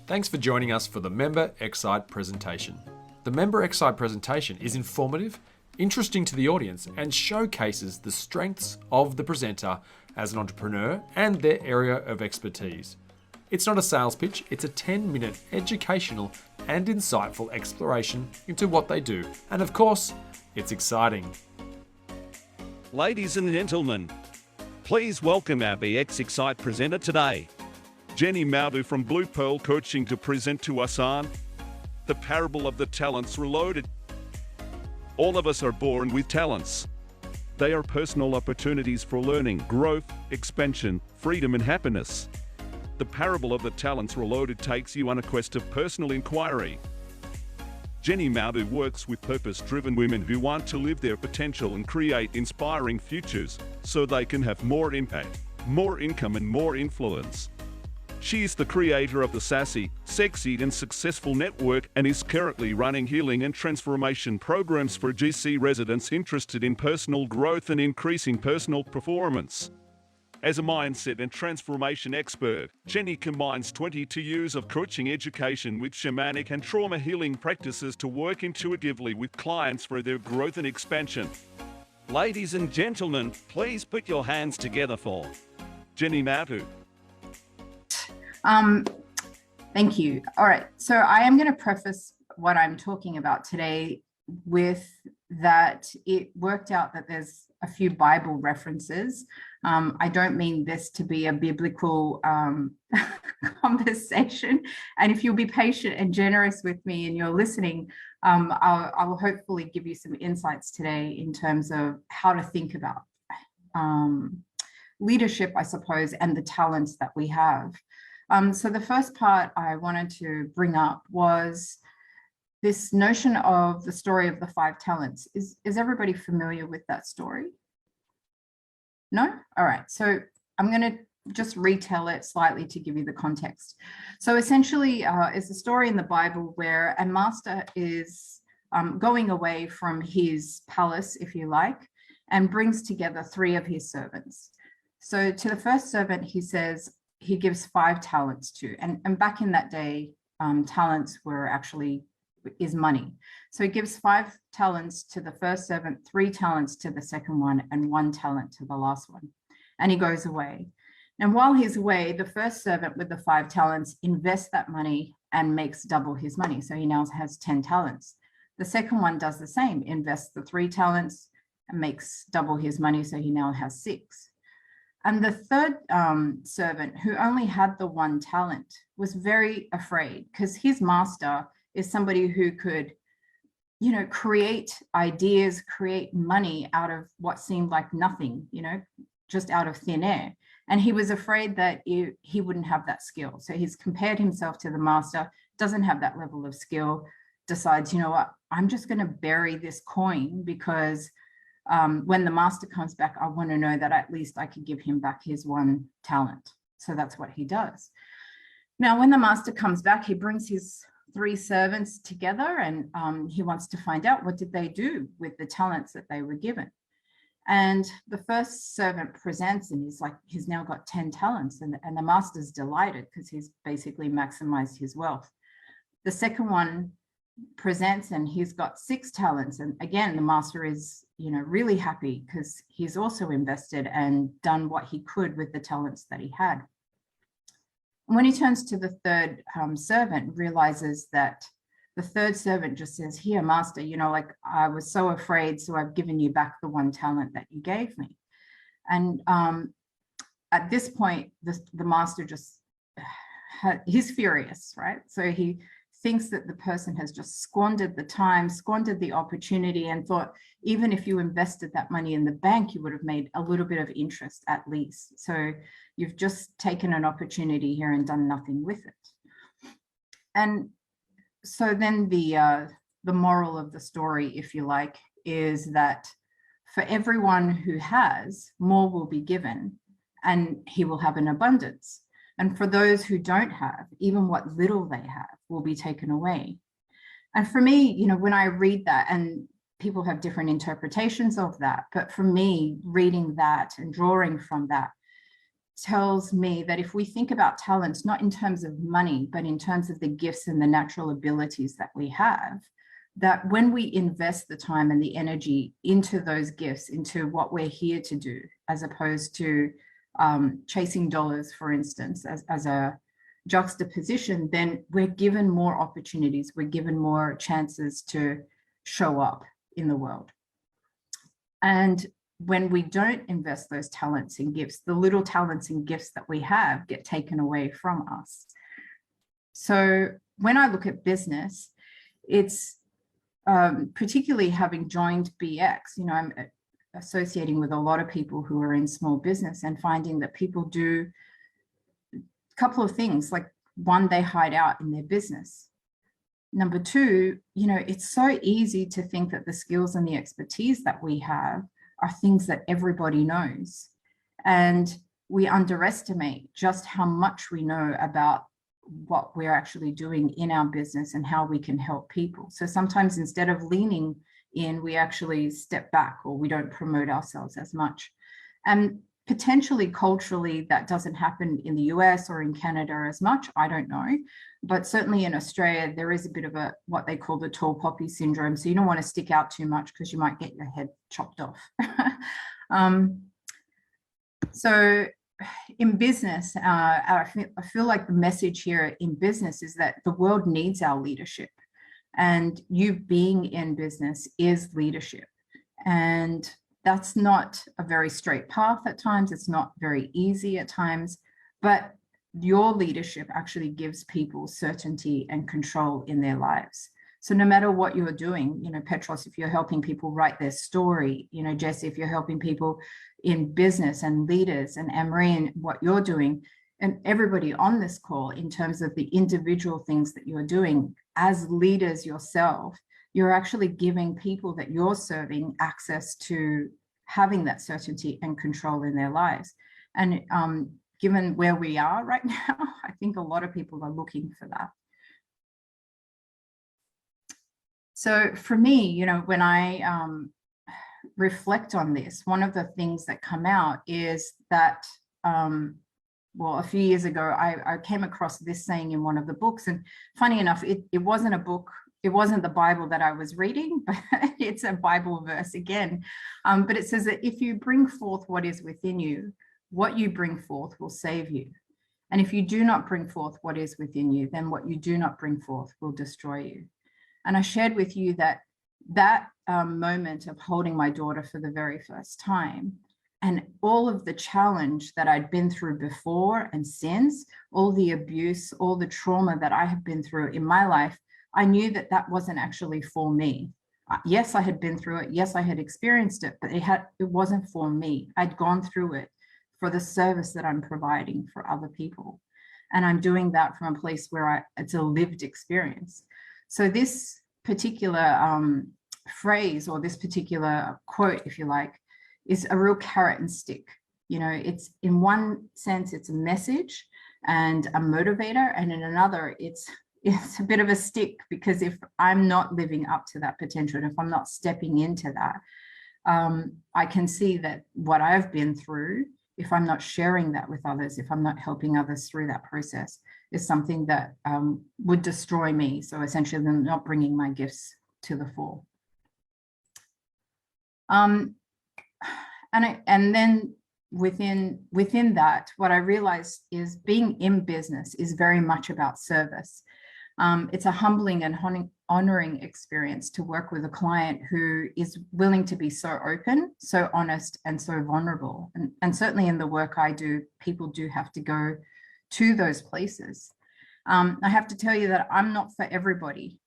Thanks for joining us for the Member xCite presentation. The Member xCite presentation is informative, interesting to the audience, and showcases the strengths of the presenter as an entrepreneur and their area of expertise. It's not a sales pitch, it's a 10-minute educational and insightful exploration into what they do. And of course, it's exciting. Ladies and gentlemen, please welcome our xCite presenter today, Jenny Moutou from Blue Pearl Coaching, to present to us on the parable of the talents reloaded. All of us are born with talents. They are personal opportunities for learning, growth, expansion, freedom and happiness. The parable of the talents reloaded takes you on a quest of personal inquiry. Jenny Moutou works with purpose-driven women who want to live their potential and create inspiring futures so they can have more impact, more income and more influence. She is the creator of the Sassy, Sexy and Successful Network and is currently running healing and transformation programs for GC residents interested in personal growth and increasing personal performance. As a mindset and transformation expert, Jenny combines 22 years of coaching education with shamanic and trauma healing practices to work intuitively with clients for their growth and expansion. Ladies and gentlemen, please put your hands together for Jenny Moutou. Thank you. All right, so I am going to preface what I'm talking about today with that it worked out that there's a few Bible references. I don't mean this to be a biblical conversation, and if you'll be patient and generous with me and you're listening, I'll hopefully give you some insights today in terms of how to think about leadership, I suppose, and the talents that we have. So the first part I wanted to bring up was this notion of the story of the 5 talents. Is everybody familiar with that story? No? All right. So I'm going to just retell it slightly to give you the context. So essentially, it's a story in the Bible where a master is going away from his palace, if you like, and brings together 3 of his servants. So to the first servant, he says, he gives 5 talents to, and back in that day, talents were actually is money. So he gives 5 talents to the first servant, 3 talents to the second one, and 1 talent to the last one. And he goes away. And while he's away, the first servant with the 5 talents invests that money and makes double his money. So he now has 10 talents. The second one does the same, invests the 3 talents and makes double his money. So he now has 6. And the third servant, who only had the 1 talent, was very afraid because his master is somebody who could, create ideas, create money out of what seemed like nothing, just out of thin air. And he was afraid that he wouldn't have that skill. So he's compared himself to the master, doesn't have that level of skill, decides, you know what, I'm just going to bury this coin because when the master comes back, I want to know that at least I could give him back his 1 talent. So that's what he does. Now, when the master comes back, he brings his 3 servants together and he wants to find out what did they do with the talents that they were given. And the first servant presents and he's now got 10 talents and the master's delighted because he's basically maximized his wealth. The second one presents and he's got 6 talents, and again the master is really happy because he's also invested and done what he could with the talents that he had. And when he turns to the third servant, realizes that the third servant just says, here master, I was so afraid, so I've given you back the 1 talent that you gave me. And at this point the master just he's furious, right? So he thinks that the person has just squandered the time, squandered the opportunity, and thought, even if you invested that money in the bank, you would have made a little bit of interest at least. So you've just taken an opportunity here and done nothing with it. And so then the moral of the story, if you like, is that for everyone who has, more will be given, and he will have an abundance. And for those who don't have, even what little they have will be taken away. And for me, when I read that, and people have different interpretations of that, but for me, reading that and drawing from that, tells me that if we think about talents, not in terms of money, but in terms of the gifts and the natural abilities that we have, that when we invest the time and the energy into those gifts, into what we're here to do, as opposed to chasing dollars, for instance, as a juxtaposition, then we're given more opportunities, we're given more chances to show up in the world. And when we don't invest those talents and gifts, the little talents and gifts that we have get taken away from us. So when I look at business, it's particularly having joined BX, you know, I'm associating with a lot of people who are in small business and finding that people do a couple of things. Like, one, they hide out in their business. Number two, you know, it's so easy to think that the skills and the expertise that we have are things that everybody knows. And we underestimate just how much we know about what we're actually doing in our business and how we can help people. So sometimes instead of leaning in, we actually step back, or we don't promote ourselves as much. And potentially culturally, that doesn't happen in the US or in Canada as much, I don't know. But certainly in Australia, there is a bit of a what they call the tall poppy syndrome. So you don't want to stick out too much because you might get your head chopped off. So in business, I feel like the message here in business is that the world needs our leadership, and you being in business is leadership. And that's not a very straight path at times. It's not very easy at times, but your leadership actually gives people certainty and control in their lives. So no matter what you're doing, you know, Petros, if you're helping people write their story, you know, Jesse, if you're helping people in business, and leaders, and Anne-Marie, what you're doing, and everybody on this call, in terms of the individual things that you're doing as leaders yourself, you're actually giving people that you're serving access to having that certainty and control in their lives. And given where we are right now, I think a lot of people are looking for that. So for me, you know, when I reflect on this, one of the things that come out is that, well, a few years ago, I came across this saying in one of the books, and funny enough, it wasn't a book, it wasn't the Bible that I was reading, but it's a Bible verse again. But it says that if you bring forth what is within you, what you bring forth will save you. And if you do not bring forth what is within you, then what you do not bring forth will destroy you. And I shared with you that moment of holding my daughter for the very first time, and all of the challenge that I'd been through before and since, all the abuse, all the trauma that I have been through in my life, I knew that that wasn't actually for me. Yes, I had been through it. Yes, I had experienced it, but it wasn't for me. I'd gone through it for the service that I'm providing for other people. And I'm doing that from a place where it's a lived experience. So this particular phrase, or this particular quote, if you like, is a real carrot and stick. You know, it's, in one sense, it's a message and a motivator, and in another, it's a bit of a stick, because if I'm not living up to that potential, and if I'm not stepping into that, I can see that what I've been through, if I'm not sharing that with others, if I'm not helping others through that process, is something that would destroy me. So essentially, I'm not bringing my gifts to the fore. And then within that, what I realized is being in business is very much about service. It's a humbling and honoring experience to work with a client who is willing to be so open, so honest, and so vulnerable. And certainly in the work I do, people do have to go to those places. I have to tell you that I'm not for everybody.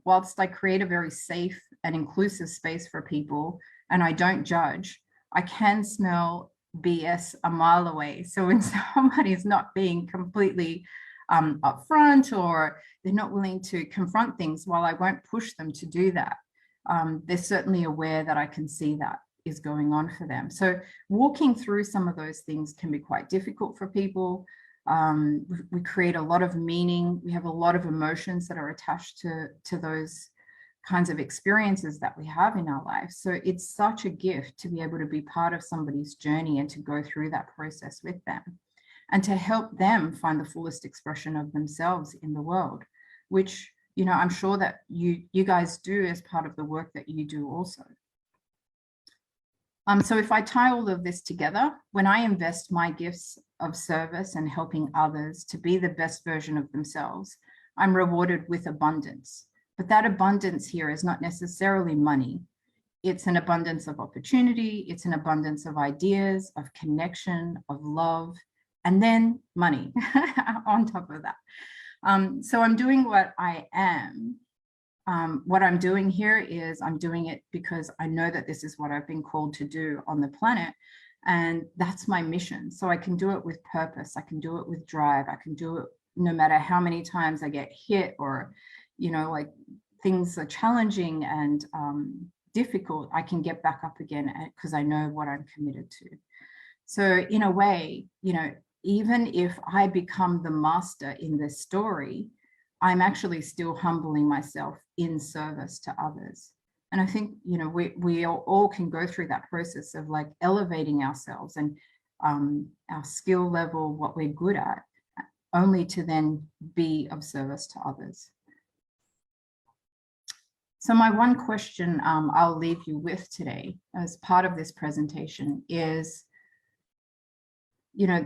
Whilst I create a very safe and inclusive space for people, and I don't judge, I can smell BS a mile away. So when somebody's not being completely upfront, or they're not willing to confront things, while I won't push them to do that, they're certainly aware that I can see that is going on for them. So walking through some of those things can be quite difficult for people. We create a lot of meaning. We have a lot of emotions that are attached to those kinds of experiences that we have in our life. So it's such a gift to be able to be part of somebody's journey and to go through that process with them. and to help them find the fullest expression of themselves in the world, which, you know, I'm sure that you guys do as part of the work that you do also. So if I tie all of this together, when I invest my gifts of service and helping others to be the best version of themselves, I'm rewarded with abundance. But that abundance here is not necessarily money. It's an abundance of opportunity. It's an abundance of ideas, of connection, of love, and then money on top of that. So I'm doing what I am. What I'm doing here is I'm doing it because I know that this is what I've been called to do on the planet. And that's my mission. So I can do it with purpose. I can do it with drive. I can do it no matter how many times I get hit or, you know, like things are challenging and difficult, I can get back up again because I know what I'm committed to. So in a way, you know, even if I become the master in this story, I'm actually still humbling myself in service to others. And I think, you know, we all can go through that process of like elevating ourselves and our skill level, what we're good at, only to then be of service to others. So my one question I'll leave you with today as part of this presentation is, you know,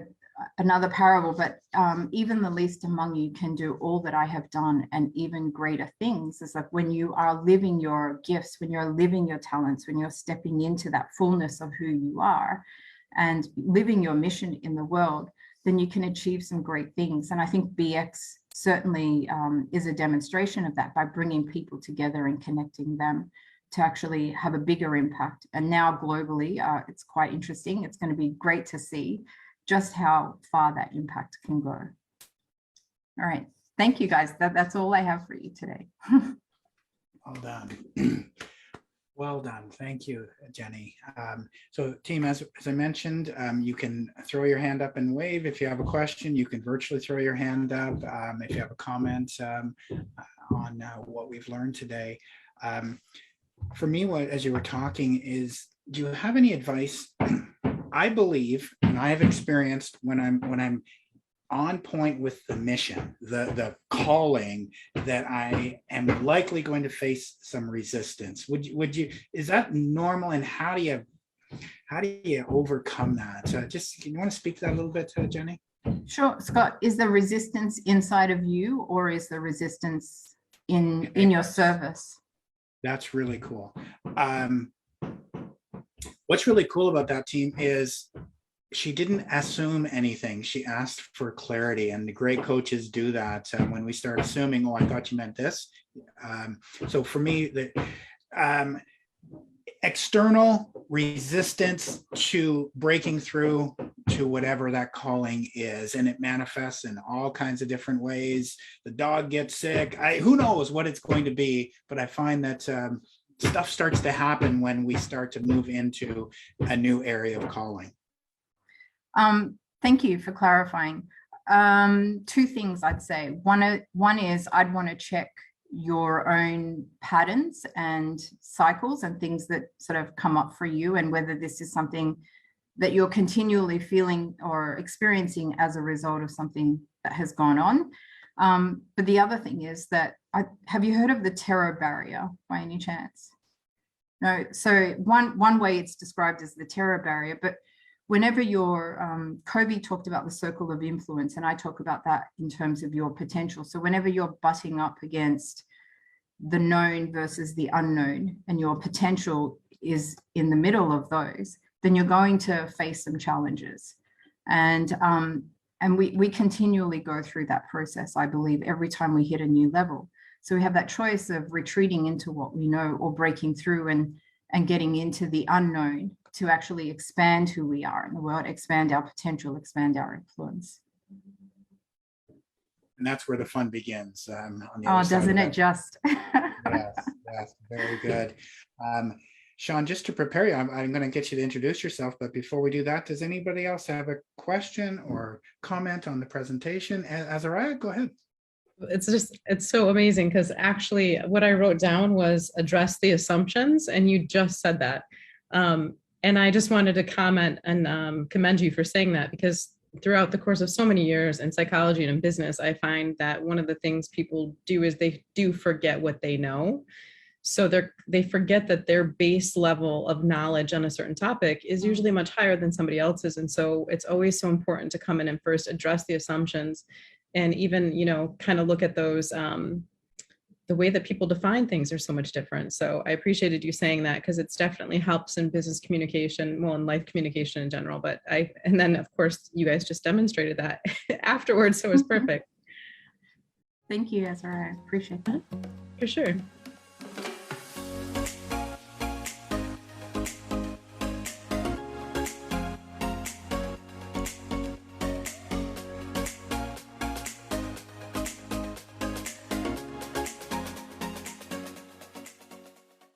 another parable, but even the least among you can do all that I have done and even greater things. It's like when you are living your gifts, when you're living your talents, when you're stepping into that fullness of who you are and living your mission in the world, then you can achieve some great things. And I think BX certainly is a demonstration of that by bringing people together and connecting them to actually have a bigger impact. And now globally, it's quite interesting. It's going to be great to see just how far that impact can go. All right, thank you guys. That's all I have for you today. Well done. Well done. Thank you, Jenny. So team, as I mentioned, you can throw your hand up and wave. If you have a question, you can virtually throw your hand up. If you have a comment on what we've learned today. For me, as you were talking is, do you have any advice? I believe, and I have experienced when I'm on point with the mission, the calling, that I am likely going to face some resistance. Would you, is that normal? And how do you overcome that? Can you want to speak to that a little bit, Jenny? Sure, Scott. Is the resistance inside of you, or is the resistance in your service? That's really cool. What's really cool about that team is she didn't assume anything. She asked for clarity, and the great coaches do that. When we start assuming, oh, I thought you meant this. So for me, the external resistance to breaking through to whatever that calling is, and it manifests in all kinds of different ways. The dog gets sick. Who knows what it's going to be, but I find that stuff starts to happen when we start to move into a new area of calling. Thank you for clarifying. Two things I'd say. One is I'd want to check your own patterns and cycles and things that sort of come up for you, and whether this is something that you're continually feeling or experiencing as a result of something that has gone on. But the other thing is that, have you heard of the terror barrier by any chance? No. So one way it's described as the terror barrier, but whenever you're, Kobe talked about the circle of influence, and I talk about that in terms of your potential. So whenever you're butting up against the known versus the unknown, and your potential is in the middle of those, then you're going to face some challenges. And we continually go through that process, I believe, every time we hit a new level. So we have that choice of retreating into what we know, or breaking through and getting into the unknown to actually expand who we are in the world, expand our potential, expand our influence. And that's where the fun begins. Doesn't it just? Yes, very good. Sean, just to prepare you, I'm going to get you to introduce yourself, but before we do that, does anybody else have a question or comment on the presentation? Azariah, go ahead. It's so amazing, because actually what I wrote down was address the assumptions, and you just said that. And I just wanted to comment and commend you for saying that, because throughout the course of so many years in psychology and in business, I find that one of the things people do is they do forget what they know. So they forget that their base level of knowledge on a certain topic is usually much higher than somebody else's. And so it's always so important to come in and first address the assumptions and even, kind of look at those, the way that people define things are so much different. So I appreciated you saying that, because it's definitely helps in business communication, well, in life communication in general. And then of course you guys just demonstrated that afterwards. So it was perfect. Thank you, Ezra. I appreciate that. For sure.